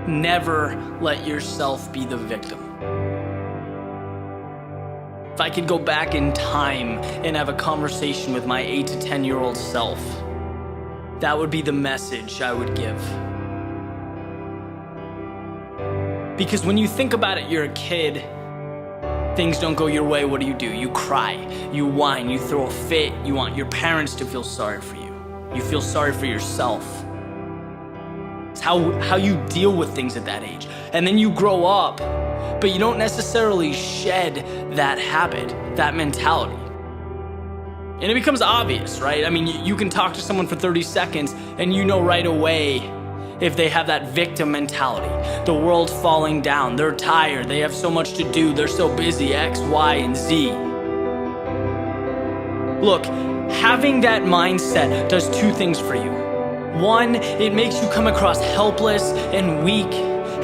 Never let yourself be the victim. If I could go back in time and have a conversation with my 8 to 10-year-old self, that would be the message I would give. Because when you think about it, you're a kid, things don't go your way, what do? You cry, you whine, you throw a fit, you want your parents to feel sorry for you. You feel sorry for yourself. It's how you deal with things at that age. And then you grow up, but you don't necessarily shed that habit, that mentality. And it becomes obvious, right? I mean, you can talk to someone for 30 seconds and you know right away if they have that victim mentality. The world's falling down, they're tired, they have so much to do, they're so busy, X, Y, and Z. Look, having that mindset does two things for you. One, it makes you come across helpless and weak,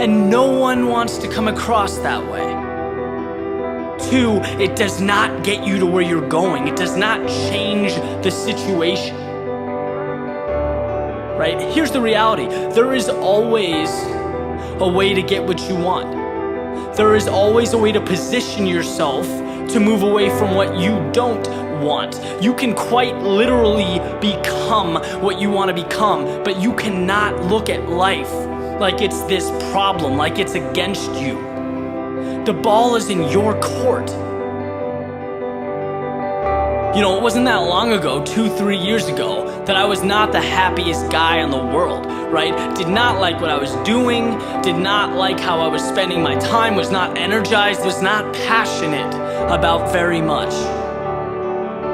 and no one wants to come across that way. Two, it does not get you to where you're going. It does not change the situation. Right? Here's the reality. There is always a way to get what you want. There is always a way to position yourself to move away from what you don't want. You can quite literally become what you want to become, but you cannot look at life like it's this problem, like it's against you. The ball is in your court. You know, it wasn't that long ago, 2-3 years ago, that I was not the happiest guy in the world, right? Did not like what I was doing, did not like how I was spending my time, was not energized, was not passionate about very much.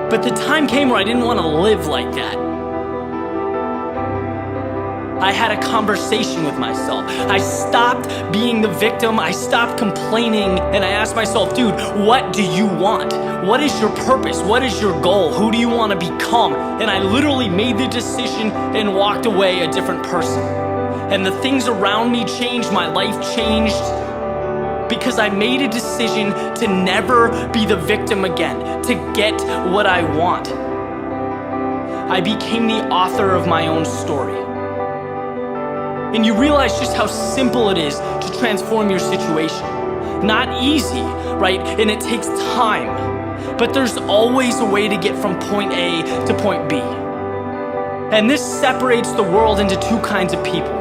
But the time came where I didn't want to live like that. I had a conversation with myself. I stopped being the victim, I stopped complaining, and I asked myself, dude, what do you want? What is your purpose? What is your goal? Who do you want to become? And I literally made the decision and walked away a different person. And the things around me changed, my life changed, because I made a decision to never be the victim again, to get what I want. I became the author of my own story. And you realize just how simple it is to transform your situation. Not easy, right? And it takes time. But there's always a way to get from point A to point B. And this separates the world into two kinds of people.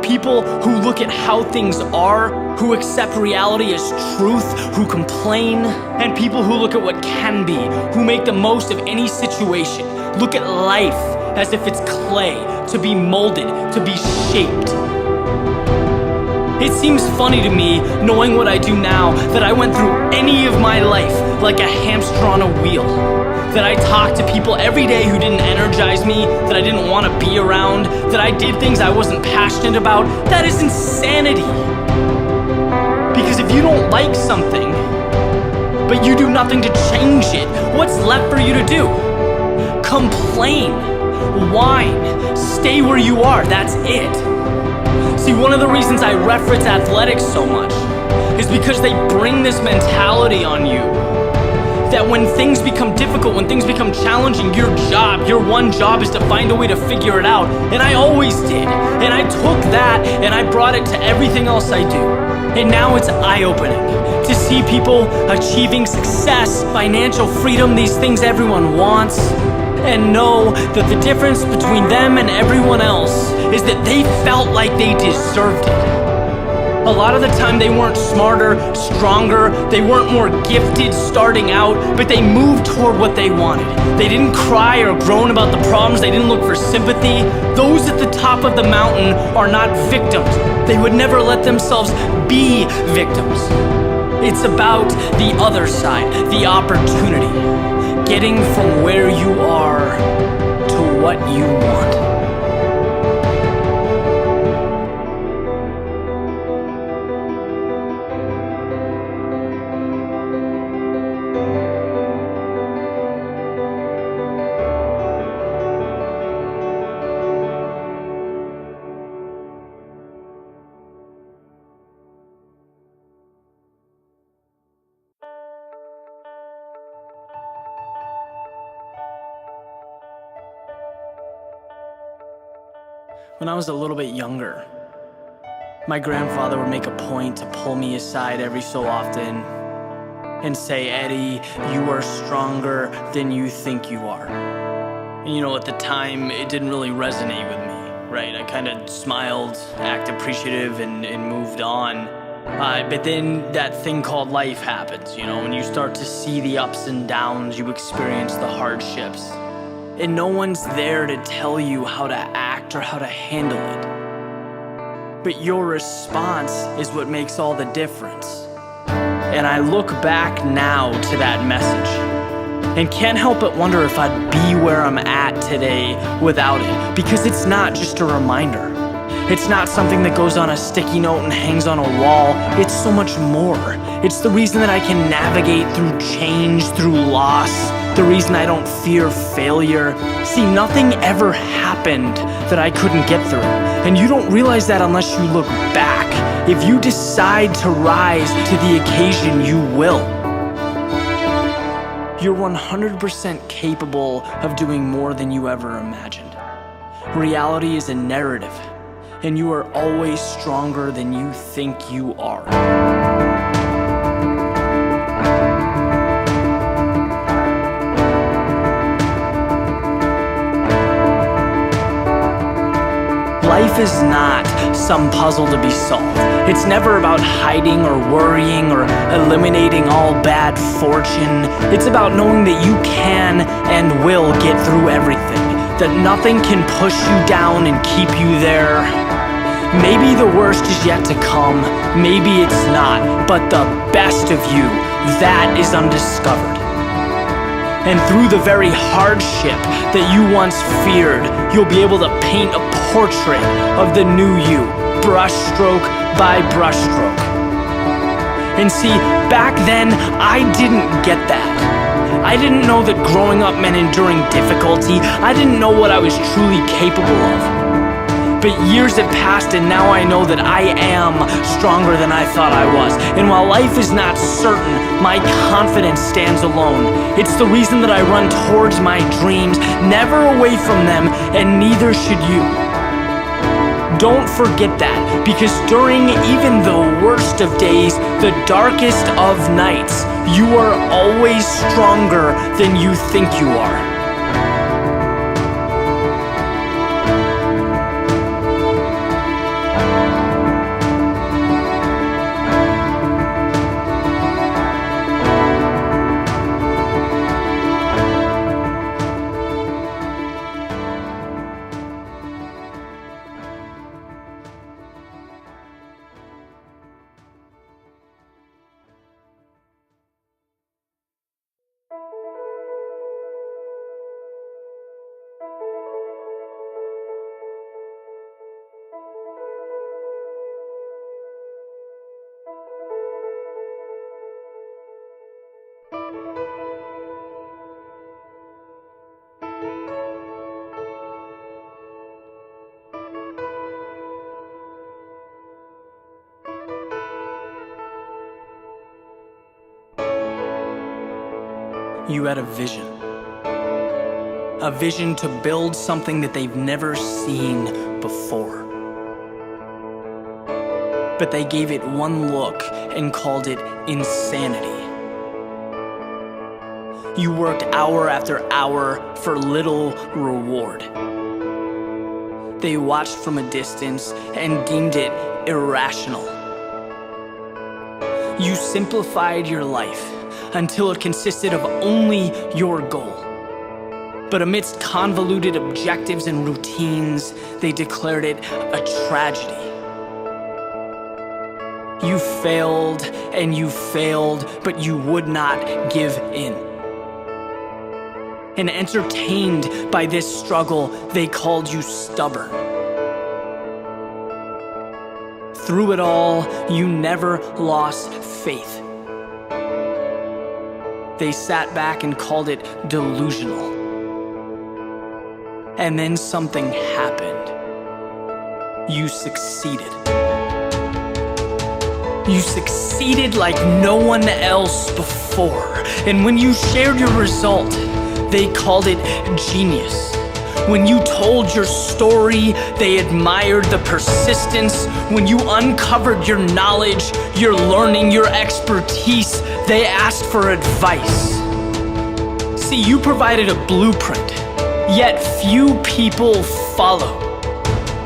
People who look at how things are, who accept reality as truth, who complain, and people who look at what can be, who make the most of any situation. Look at life as if it's clay, to be molded, to be shaped. It seems funny to me, knowing what I do now, that I went through any of my life like a hamster on a wheel. That I talked to people every day who didn't energize me, that I didn't want to be around, that I did things I wasn't passionate about. That is insanity. Because if you don't like something, but you do nothing to change it, what's left for you to do? Complain, whine, stay where you are, that's it. See, one of the reasons I reference athletics so much is because they bring this mentality on you that when things become difficult, when things become challenging, your one job is to find a way to figure it out. And I always did. And I took that and I brought it to everything else I do. And now it's eye-opening to see people achieving success, financial freedom, these things everyone wants, and know that the difference between them and everyone else is that they felt like they deserved it. A lot of the time they weren't smarter, stronger, they weren't more gifted starting out, but they moved toward what they wanted. They didn't cry or groan about the problems, they didn't look for sympathy. Those at the top of the mountain are not victims. They would never let themselves be victims. It's about the other side, the opportunity. Getting from where you are to what you want. When I was a little bit younger, My grandfather would make a point to pull me aside every so often and say, "Eddie, you are stronger than you think you are." And at the time, it didn't really resonate with me, right? I kind of smiled, acted appreciative, and moved on. But then that thing called life happens, when you start to see the ups and downs, you experience the hardships. And no one's there to tell you how to act or how to handle it. But your response is what makes all the difference. And I look back now to that message and can't help but wonder if I'd be where I'm at today without it. Because it's not just a reminder. It's not something that goes on a sticky note and hangs on a wall. It's so much more. It's the reason that I can navigate through change, through loss. The reason I don't fear failure. See, nothing ever happened that I couldn't get through. And you don't realize that unless you look back. If you decide to rise to the occasion, you will. You're 100% capable of doing more than you ever imagined. Reality is a narrative, and you are always stronger than you think you are. Life is not some puzzle to be solved. It's never about hiding or worrying or eliminating all bad fortune. It's about knowing that you can and will get through everything, that nothing can push you down and keep you there. Maybe the worst is yet to come, maybe it's not, but the best of you, that is undiscovered. And through the very hardship that you once feared, you'll be able to paint a portrait of the new you, brushstroke by brushstroke. And see, back then, I didn't get that. I didn't know that growing up meant enduring difficulty. I didn't know what I was truly capable of. But years have passed and now I know that I am stronger than I thought I was. And while life is not certain, my confidence stands alone. It's the reason that I run towards my dreams, never away from them, and neither should you. Don't forget that, because during even the worst of days, the darkest of nights, you are always stronger than you think you are. You had a vision to build something that they've never seen before. But they gave it one look and called it insanity. You worked hour after hour for little reward. They watched from a distance and deemed it irrational. You simplified your life until it consisted of only your goal. But amidst convoluted objectives and routines, they declared it a tragedy. You failed and you failed, but you would not give in. And entertained by this struggle, they called you stubborn. Through it all, you never lost faith. They sat back and called it delusional. And then something happened. You succeeded. You succeeded like no one else before. And when you shared your result, they called it genius. When you told your story, they admired the persistence. When you uncovered your knowledge, your learning, your expertise, they asked for advice. See, you provided a blueprint, yet few people follow.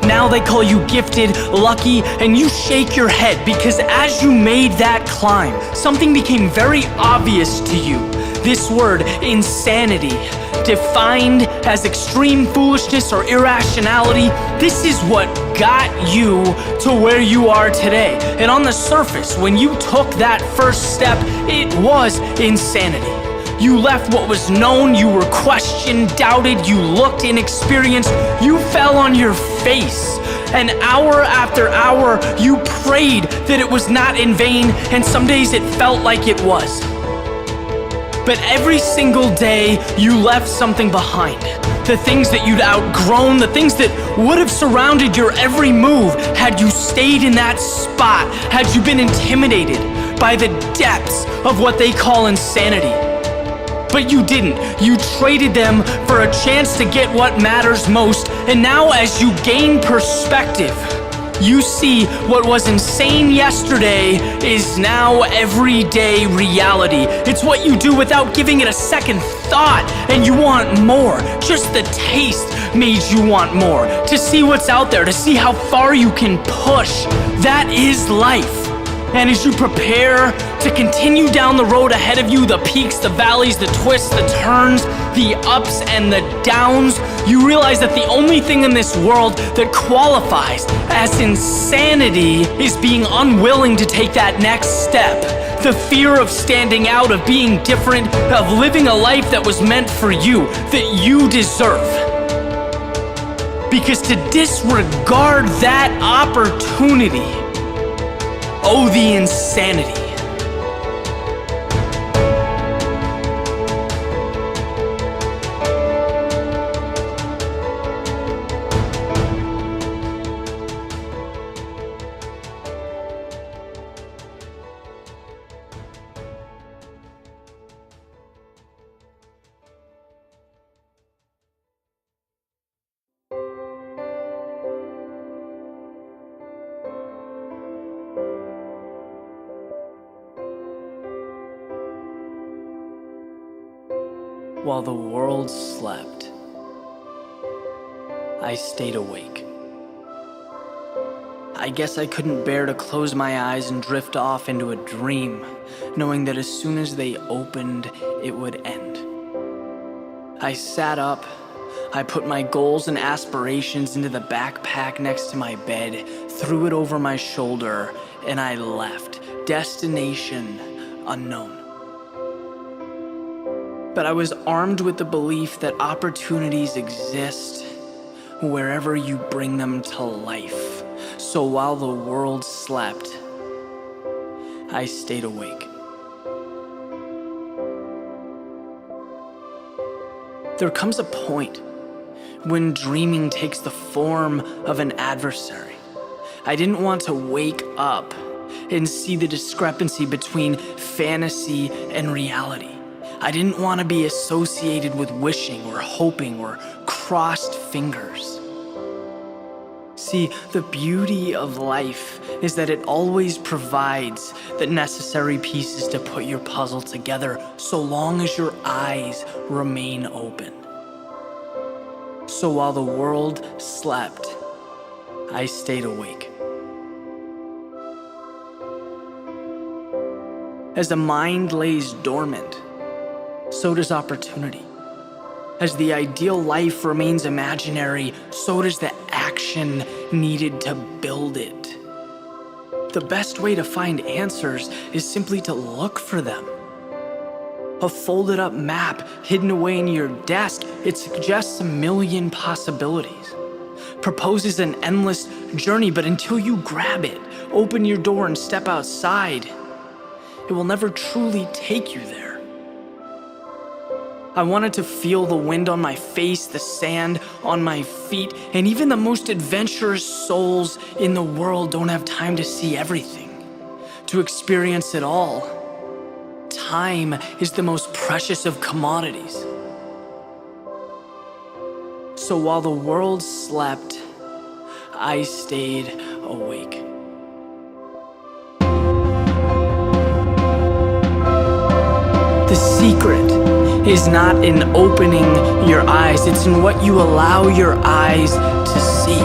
Now they call you gifted, lucky, and you shake your head because as you made that climb, something became very obvious to you. This word, insanity, defined as extreme foolishness or irrationality, this is what got you to where you are today. And on the surface, when you took that first step, it was insanity. You left what was known, you were questioned, doubted, you looked inexperienced, you fell on your face. And hour after hour, you prayed that it was not in vain, and some days it felt like it was. But every single day, you left something behind. The things that you'd outgrown, the things that would have surrounded your every move had you stayed in that spot, had you been intimidated by the depths of what they call insanity. But you didn't. You traded them for a chance to get what matters most. And now as you gain perspective, you see what was insane yesterday is now everyday reality. It's what you do without giving it a second thought, and you want more. Just the taste made you want more. To see what's out there, to see how far you can push. That is life. And as you prepare to continue down the road ahead of you, the peaks, the valleys, the twists, the turns, the ups and the downs, you realize that the only thing in this world that qualifies as insanity is being unwilling to take that next step. The fear of standing out, of being different, of living a life that was meant for you, that you deserve. Because to disregard that opportunity, oh, the insanity. While the world slept, I stayed awake. I guess I couldn't bear to close my eyes and drift off into a dream, knowing that as soon as they opened, it would end. I sat up, I put my goals and aspirations into the backpack next to my bed, threw it over my shoulder, and I left. Destination unknown. But I was armed with the belief that opportunities exist wherever you bring them to life. So while the world slept, I stayed awake. There comes a point when dreaming takes the form of an adversary. I didn't want to wake up and see the discrepancy between fantasy and reality. I didn't want to be associated with wishing or hoping or crossed fingers. See, the beauty of life is that it always provides the necessary pieces to put your puzzle together so long as your eyes remain open. So while the world slept, I stayed awake. As the mind lays dormant, so does opportunity. As the ideal life remains imaginary, so does the action needed to build it. The best way to find answers is simply to look for them. A folded up map hidden away in your desk, it suggests a million possibilities. Proposes an endless journey, but until you grab it, open your door and step outside, it will never truly take you there. I wanted to feel the wind on my face, the sand on my feet, and even the most adventurous souls in the world don't have time to see everything, to experience it all. Time is the most precious of commodities. So while the world slept, I stayed awake. The secret is not in opening your eyes, it's in what you allow your eyes to see.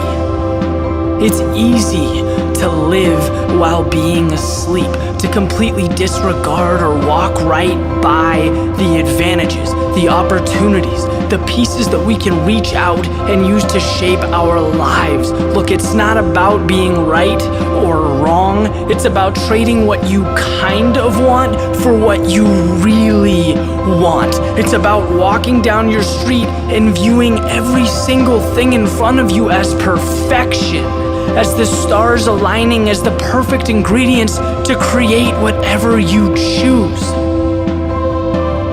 It's easy to live while being asleep, to completely disregard or walk right by the advantages, the opportunities, the pieces that we can reach out and use to shape our lives. Look, it's not about being right or wrong. It's about trading what you kind of want for what you really want. It's about walking down your street and viewing every single thing in front of you as perfection, as the stars aligning as the perfect ingredients to create whatever you choose.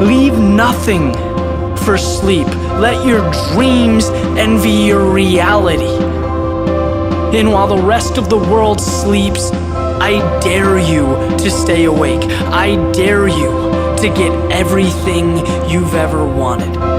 Leave nothing for sleep. Let your dreams envy your reality. And while the rest of the world sleeps, I dare you to stay awake. I dare you to get everything you've ever wanted.